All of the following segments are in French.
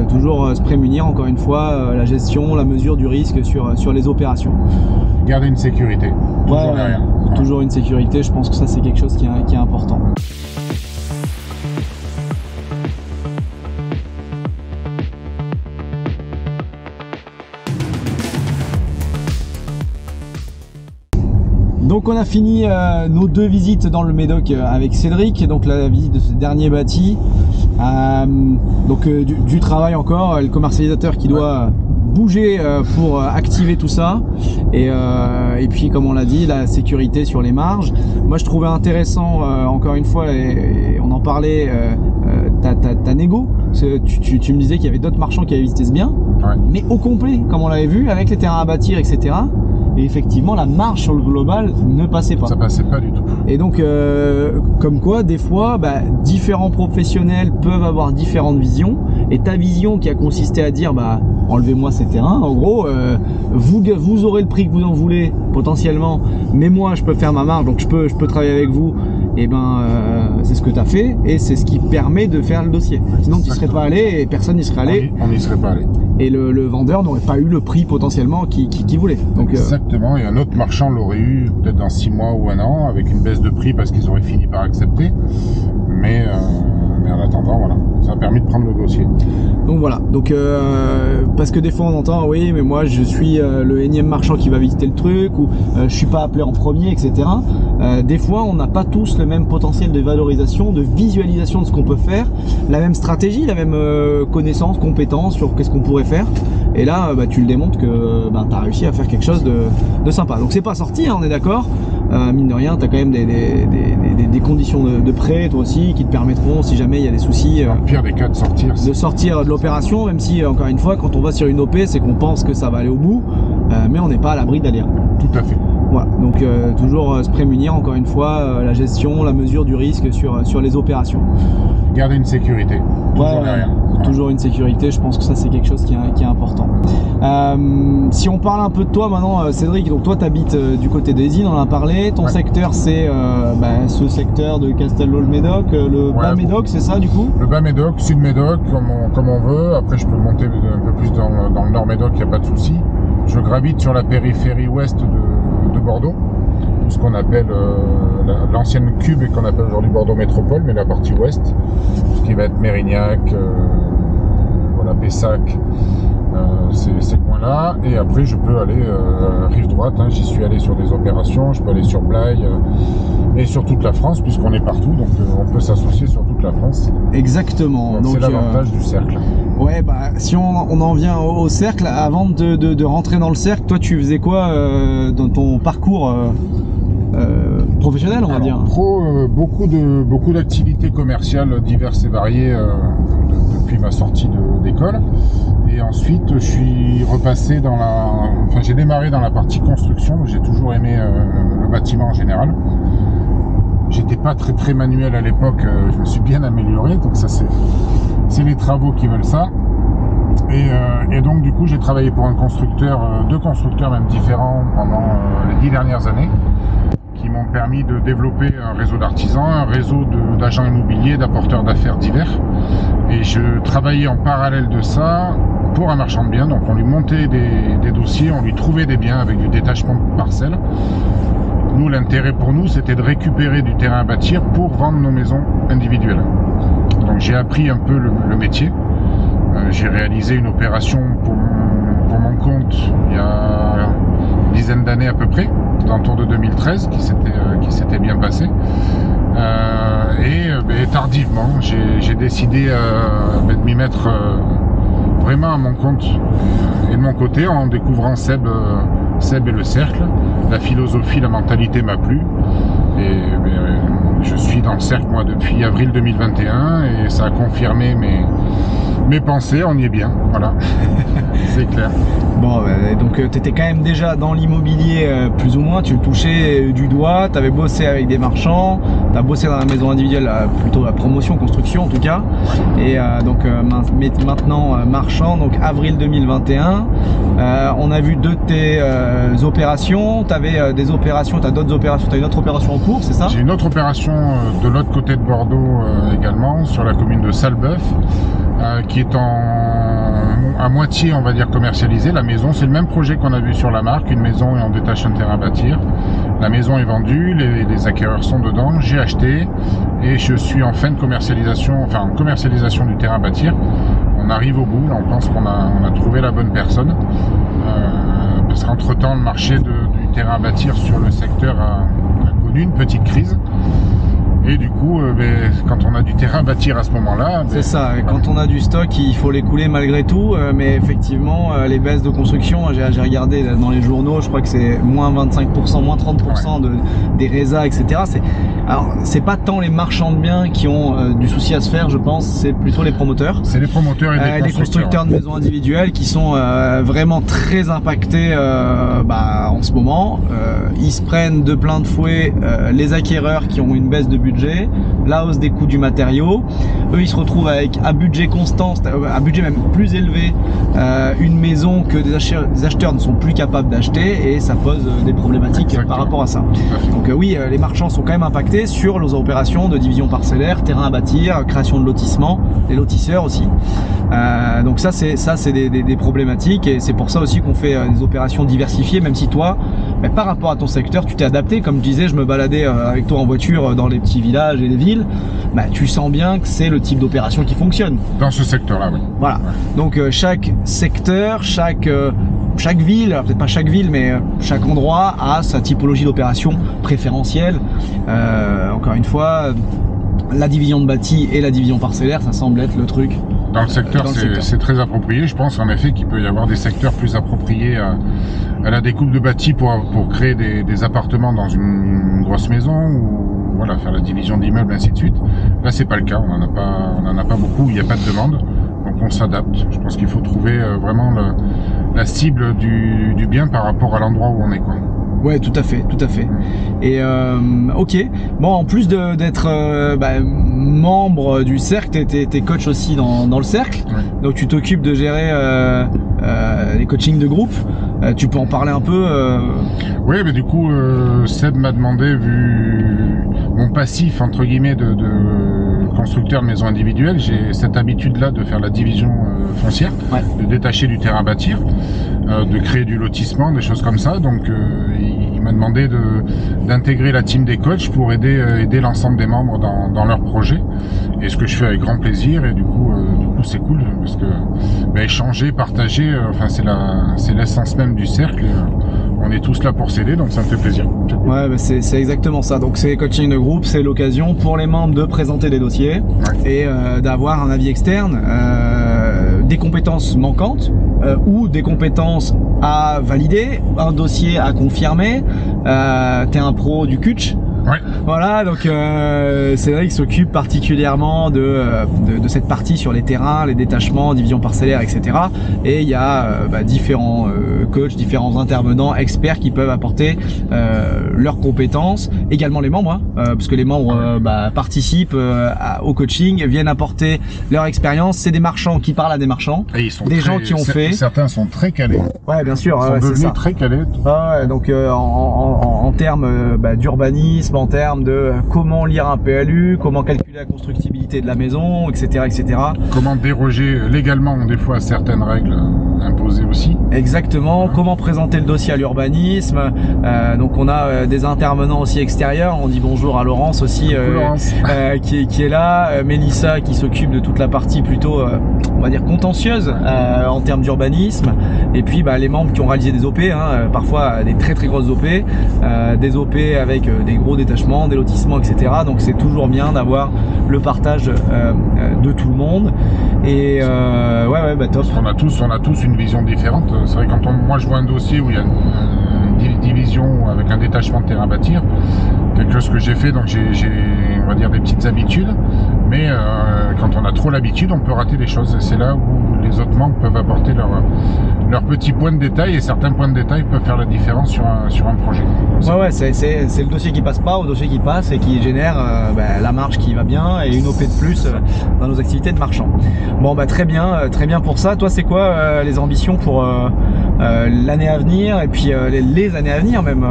Toujours se prémunir, encore une fois, la gestion, la mesure du risque sur les opérations. Garder une sécurité, toujours derrière. Toujours une sécurité, je pense que ça c'est quelque chose qui est important. Donc on a fini nos 2 visites dans le Médoc avec Cédric, donc la visite de ce dernier bâti, du travail encore, le commercialisateur qui doit bouger pour activer tout ça, et puis comme on l'a dit, la sécurité sur les marges. Moi je trouvais intéressant, encore une fois, et on en parlait, ta négo, tu me disais qu'il y avait d'autres marchands qui avaient visité ce bien, mais au complet, comme on l'avait vu, avec les terrains à bâtir, etc. Et effectivement, la marge sur le global ne passait pas. Ça passait pas du tout. Et donc, comme quoi, des fois, différents professionnels peuvent avoir différentes visions. Et ta vision qui a consisté à dire, enlevez-moi ces terrains, en gros, vous aurez le prix que vous en voulez, potentiellement, mais moi, je peux faire ma marge, donc je peux travailler avec vous. Et c'est ce que tu as fait, et c'est ce qui permet de faire le dossier. Sinon, tu n'y serais pas allé, et personne n'y serait allé. On n'y serait pas allé. Et le vendeur n'aurait pas eu le prix potentiellement qu'il voulait. Donc, exactement, et un autre marchand l'aurait eu peut-être dans 6 mois ou 1 an, avec une baisse de prix parce qu'ils auraient fini par accepter. Mais en attendant, voilà, ça a permis de prendre le dossier. Donc voilà, parce que des fois on entend, oui mais moi je suis le énième marchand qui va visiter le truc, ou je suis pas appelé en premier, etc. Des fois on n'a pas tous le même potentiel de valorisation, de visualisation de ce qu'on peut faire, la même stratégie, la même connaissance, compétence sur qu'est-ce qu'on pourrait faire. Et là tu le démontres que tu as réussi à faire quelque chose de sympa. Donc c'est pas sorti, on est d'accord, mine de rien tu as quand même des conditions de prêt toi aussi qui te permettront, si jamais il y a des soucis, en pire des cas, de sortir de l'opération, même si encore une fois quand on va sur une OP c'est qu'on pense que ça va aller au bout, mais on n'est pas à l'abri d'aller. Tout à fait. Voilà, donc toujours se prémunir, encore une fois, la gestion, la mesure du risque sur les opérations. Garder une sécurité, toujours derrière. Toujours une sécurité, je pense que ça c'est quelque chose qui est important. Si on parle un peu de toi maintenant, Cédric, donc toi tu habites du côté des îles, on en a parlé, ton secteur c'est ce secteur de Castelnau-le-Médoc, le bas Médoc, c'est ça du coup? Le bas Médoc, sud Médoc, comme on veut. Après je peux monter un peu plus dans le nord Médoc, il n'y a pas de souci. Je gravite sur la périphérie ouest de Bordeaux, ce qu'on appelle l'ancienne Cube et qu'on appelle aujourd'hui Bordeaux Métropole, mais la partie ouest, ce qui va être Mérignac, Pessac, ces coins-là. Et après je peux aller rive droite, j'y suis allé sur des opérations, je peux aller sur Blaye et sur toute la France, puisqu'on est partout, donc on peut s'associer sur toute la France. Exactement. Donc c'est l'avantage du cercle. Ouais, si on en vient au cercle, avant de rentrer dans le cercle, toi tu faisais quoi dans ton parcours professionnel, on va dire? Beaucoup d'activités commerciales diverses et variées depuis ma sortie d'école. Et ensuite, je suis repassé j'ai démarré dans la partie construction. J'ai toujours aimé le bâtiment en général. J'étais pas très manuel à l'époque, je me suis bien amélioré, donc ça c'est les travaux qui veulent ça. Et donc du coup j'ai travaillé pour deux constructeurs même différents pendant les 10 dernières années, qui m'ont permis de développer un réseau d'artisans, un réseau d'agents immobiliers, d'apporteurs d'affaires divers. Et je travaillais en parallèle de ça pour un marchand de biens, donc on lui montait des dossiers, on lui trouvait des biens avec du détachement de parcelles. Nous, l'intérêt pour nous, c'était de récupérer du terrain à bâtir pour vendre nos maisons individuelles. Donc j'ai appris un peu le métier. J'ai réalisé une opération pour mon compte il y a une dizaine d'années à peu près, dans le tour de 2013, qui s'était bien passé. Et tardivement, j'ai décidé de m'y mettre vraiment à mon compte et de mon côté, en découvrant Seb et le cercle. La philosophie, la mentalité m'a plu, et je suis dans le cercle moi depuis avril 2021 et ça a confirmé mes pensées, on y est bien, voilà. C'est clair. Bon, donc tu étais quand même déjà dans l'immobilier plus ou moins, tu le touchais du doigt, tu avais bossé avec des marchands, tu as bossé dans la maison individuelle, plutôt la promotion, construction en tout cas, et maintenant marchand, donc avril 2021, on a vu deux de tes opérations, tu avais des opérations, tu as d'autres opérations, tu as une autre opération en cours, c'est ça? J'ai une autre opération de l'autre côté de Bordeaux également, sur la commune de Salbeuf. qui est à moitié, on va dire, commercialisée. La maison, c'est le même projet qu'on a vu sur la marque, une maison et on détache un terrain à bâtir. La maison est vendue, les acquéreurs sont dedans, j'ai acheté et je suis en fin de commercialisation, enfin en commercialisation du terrain à bâtir. On arrive au bout, là on pense qu'on a trouvé la bonne personne. Parce qu'entre temps, le marché du terrain à bâtir sur le secteur a connu une petite crise. Et du coup, quand on a du terrain à bâtir à ce moment-là... c'est ça, quand on a du stock, il faut l'écouler malgré tout. Mais effectivement, les baisses de construction, j'ai regardé dans les journaux, je crois que c'est moins 25%, moins 30% des résas, etc. Alors, c'est pas tant les marchands de biens qui ont du souci à se faire, je pense, c'est plutôt les promoteurs. C'est les promoteurs et les constructeurs de maisons individuelles qui sont vraiment très impactés en ce moment. Ils se prennent de plein de fouet les acquéreurs qui ont une baisse de budget, la hausse des coûts du matériau. Eux, ils se retrouvent avec à budget constant, à budget même plus élevé, une maison que des acheteurs ne sont plus capables d'acheter, et ça pose des problématiques. Exactement. Par rapport à ça. Donc oui, les marchands sont quand même impactés sur leurs opérations de division parcellaire, terrain à bâtir, création de lotissements, les lotisseurs aussi. Donc ça c'est des problématiques, et c'est pour ça aussi qu'on fait des opérations diversifiées, même si toi, par rapport à ton secteur, tu t'es adapté. Comme je disais, je me baladais avec toi en voiture dans les petits villages et les villes, tu sens bien que c'est le type d'opération qui fonctionne. Dans ce secteur-là, oui. Voilà. Donc chaque secteur, chaque ville, peut-être pas chaque ville, mais chaque endroit a sa typologie d'opération préférentielle. Encore une fois, la division de bâti et la division parcellaire, ça semble être le truc. Dans le secteur, c'est très approprié. Je pense en effet qu'il peut y avoir des secteurs plus appropriés à la découpe de bâti pour créer des appartements dans une grosse maison, ou voilà, faire la division d'immeubles, ainsi de suite. Là, c'est pas le cas. On en a pas beaucoup. Il n'y a pas de demande, donc on s'adapte. Je pense qu'il faut trouver vraiment la cible du bien par rapport à l'endroit où on est, quoi. Ouais, tout à fait, tout à fait. Et ok, bon, en plus d'être membre du cercle, t'es coach aussi dans le cercle. Ouais. Donc tu t'occupes de gérer les coachings de groupe. Tu peux en parler un peu Oui, mais du coup, Seb m'a demandé, vu mon passif entre guillemets de constructeur de maisons individuelles, j'ai cette habitude-là de faire la division foncière, ouais, de détacher du terrain à bâtir, de créer du lotissement, des choses comme ça. Donc il m'a demandé d'intégrer la team des coachs pour aider l'ensemble des membres dans leur projet, et ce que je fais avec grand plaisir. Et du coup c'est cool, parce que échanger, partager, enfin c'est l'essence même du cercle. On est tous là pour s'aider, donc ça me fait plaisir. Ouais, c'est exactement ça. Donc c'est coaching de groupe, c'est l'occasion pour les membres de présenter des dossiers, ouais, et d'avoir un avis externe, des compétences manquantes ou des compétences à valider, un dossier à confirmer. T'es un pro du CUTCH. Ouais. Voilà, donc c'est vrai qu'il s'occupe particulièrement de cette partie sur les terrains, les détachements, division parcellaire, etc. Et il y a différents coachs, différents intervenants, experts qui peuvent apporter leurs compétences. Également les membres, parce que les membres participent au coaching, viennent apporter leur expérience. C'est des marchands qui parlent à des marchands, des gens qui ont fait. Certains sont très calés. Ouais, bien sûr. Ils sont devenus très calés. Ouais, donc en termes d'urbanisme, en termes de comment lire un PLU, comment calculer la constructibilité de la maison, etc., etc. Comment déroger légalement des fois à certaines règles imposées aussi. Exactement. Comment présenter le dossier à l'urbanisme. Donc on a des intervenants aussi extérieurs. On dit bonjour à Laurence aussi, Laurence. Qui est là. Mélissa qui s'occupe de toute la partie plutôt, on va dire, contentieuse en termes d'urbanisme. Et puis les membres qui ont réalisé des OP, parfois des très grosses OP, des OP avec des gros détachements, des lotissements, etc. Donc c'est toujours bien d'avoir le partage de tout le monde. Et top. On a tous une vision différente. C'est vrai, quand moi je vois un dossier où il y a une division avec un détachement de terrain à bâtir, quelque chose que j'ai fait, donc j'ai on va dire des petites habitudes, mais quand on a trop l'habitude, on peut rater des choses. C'est là où les autres membres peuvent apporter leurs petits points de détail, et certains points de détail peuvent faire la différence sur un projet. Ouais, c'est le dossier qui passe pas au dossier qui passe et qui génère la marge qui va bien et une OP de plus dans nos activités de marchand. Bon, très bien pour ça. Toi, c'est quoi les ambitions pour l'année à venir, et puis les années à venir même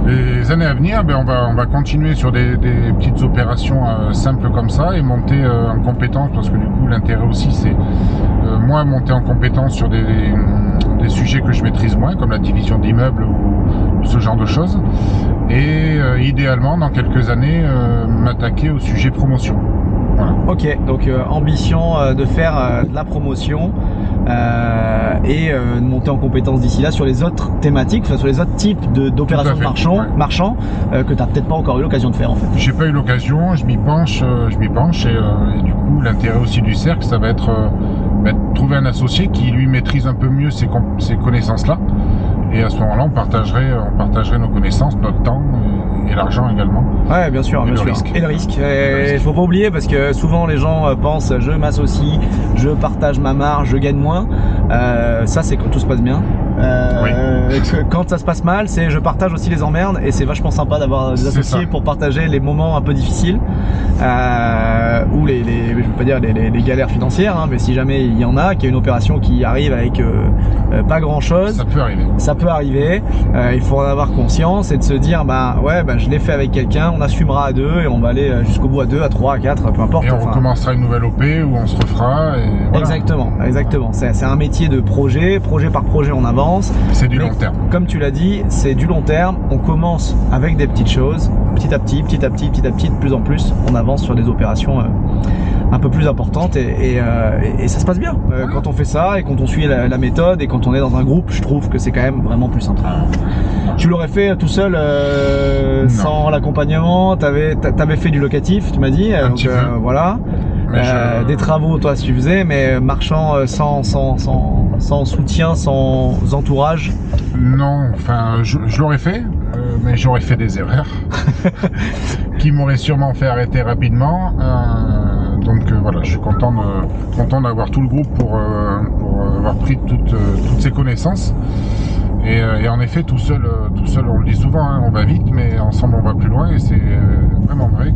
Les années à venir, on va continuer sur des petites opérations simples comme ça et monter en compétence, parce que du coup l'intérêt aussi c'est moi monter en compétence sur des sujets que je maîtrise moins, comme la division d'immeubles ou ce genre de choses, et idéalement dans quelques années m'attaquer au sujet promotion. Voilà. Ok, donc ambition de faire de la promotion et de monter en compétence d'ici là sur les autres thématiques, enfin, sur les autres types d'opérations de marchands que tu n'as peut-être pas encore eu l'occasion de faire en fait. J'ai pas eu l'occasion, je m'y penche et du coup l'intérêt aussi du cercle, ça va être de trouver un associé qui lui maîtrise un peu mieux ces connaissances-là. Et à ce moment-là, on partagerait nos connaissances, notre temps et l'argent également. Ouais, bien sûr, bien sûr. Et le risque. Il faut pas oublier, parce que souvent les gens pensent je m'associe, je partage ma marge, je gagne moins. Ça, c'est quand tout se passe bien. Oui. Quand ça se passe mal, c'est je partage aussi les emmerdes, et c'est vachement sympa d'avoir des associés pour partager les moments un peu difficiles ou je veux pas dire les galères financières, hein, mais si jamais il y en a, qu'il y a une opération qui arrive avec pas grand chose, ça peut arriver. Ça peut arriver. Il faut en avoir conscience et de se dire je l'ai fait avec quelqu'un, on assumera à deux et on va aller jusqu'au bout à deux, à trois, à quatre, peu importe. Et on recommencera une nouvelle OP où on se refera. Et voilà. Exactement. C'est un métier de projet par projet on avance. C'est du long terme. Comme tu l'as dit, c'est du long terme. On commence avec des petites choses, petit à petit, de plus en plus, on avance sur des opérations un peu plus importantes et ça se passe bien quand on fait ça et quand on suit la méthode et quand on est dans un groupe. Je trouve que c'est quand même vraiment plus simple. Tu l'aurais fait tout seul sans l'accompagnement? T'avais fait du locatif, tu m'as dit, donc voilà. Des travaux toi tu faisais, mais marchand sans soutien, sans entourage? Non, enfin je l'aurais fait, mais j'aurais fait des erreurs qui m'auraient sûrement fait arrêter rapidement. Donc voilà, je suis content d'avoir tout le groupe pour avoir pris toutes ces connaissances. Et en effet, tout seul, on le dit souvent, hein, on va vite, mais ensemble on va plus loin, et c'est vraiment vrai.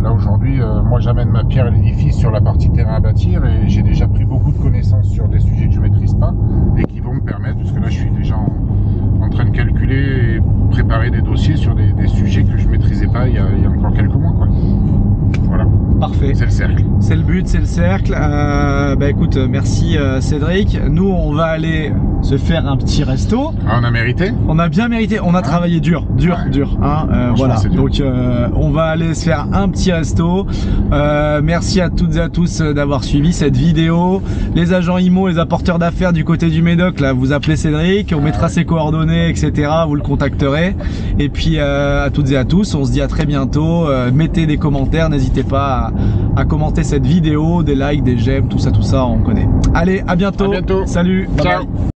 Là aujourd'hui, moi j'amène ma pierre à l'édifice sur la partie terrain à bâtir, et j'ai déjà pris beaucoup de connaissances sur des sujets que je maîtrise pas et qui vont me permettre, parce que là je suis déjà en train de calculer et préparer des dossiers sur des sujets que je maîtrisais pas il y a encore quelques mois, quoi. Voilà. Parfait. C'est le cercle. C'est le but, c'est le cercle. Écoute, merci Cédric. Nous, on va aller se faire un petit resto. Ah, on a mérité. On a bien mérité. On a travaillé dur. Hein, voilà. Donc, on va aller se faire un petit resto. Merci à toutes et à tous d'avoir suivi cette vidéo. Les agents IMO, les apporteurs d'affaires du côté du Médoc, là, vous appelez Cédric. On mettra ses coordonnées, etc. Vous le contacterez. Et puis, à toutes et à tous, on se dit à très bientôt. Mettez des commentaires. N'hésitez pas à commenter cette vidéo, des likes, des j'aime, tout ça on connaît. Allez, à bientôt. À bientôt. Salut. Ciao. Bye bye.